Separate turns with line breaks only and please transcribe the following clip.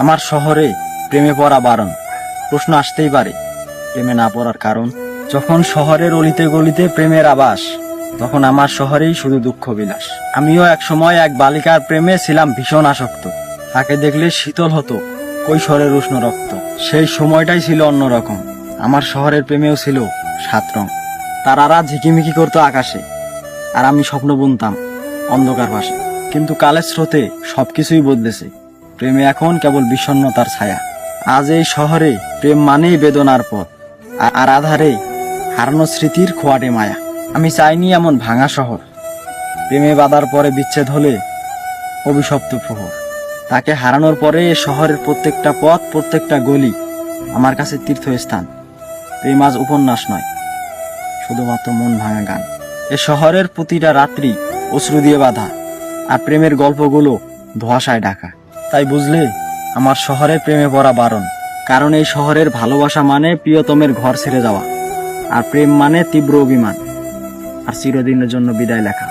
আমার শহরে প্রেমে পড়া বারণ। প্রশ্ন আসতেই পারে, প্রেমে না পড়ার কারণ? যখন শহরের অলিতে গলিতে প্রেমের আবাস, তখন আমার শহরেই শুধু দুঃখ বিলাস। আমিও এক সময় এক বালিকার প্রেমে ছিলাম ভীষণ আসক্ত। তাকে দেখলে শীতল হতো কৈশোরের উষ্ণ রক্ত। সেই সময়টাই ছিল অন্যরকম। আমার শহরের প্রেমেও ছিল 7 রং। তারারা ঝিকিমিকি করতো আকাশে, আর আমি স্বপ্ন বুনতাম অন্ধকার পাশে। কিন্তু কালের স্রোতে সবকিছুই বদলেছে। প্রেমে এখন কেবল বিষণ্ণতার ছায়া। আজ এই শহরে প্রেম মানেই বেদনার পথ, আর আধারে হারানো স্মৃতির খোয়াটে মায়া। আমি চাইনি এমন ভাঙা শহর, প্রেমে বাঁধার পরে বিচ্ছেদ হলে অভিশপ্ত প্রহর। তাকে হারানোর পরে এ শহরের প্রত্যেকটা পথ, প্রত্যেকটা গলি আমার কাছে তীর্থস্থান। প্রেম আজ উপন্যাস নয়, শুধুমাত্র মন ভাঙা গান। এ শহরের প্রতিটা রাত্রি অশ্রু দিয়ে বাঁধা, আর প্রেমের গল্পগুলো ধোঁয়াশায় ঢাকা। তাই বুঝলে, আমার শহরে প্রেমে পড়া বারণ। কারণ এই শহরের ভালোবাসা মানে প্রিয়তমের ঘর ছেড়ে যাওয়া, আর প্রেম মানে তীব্র অভিমান, আর চিরদিনের জন্য বিদায় লেখা।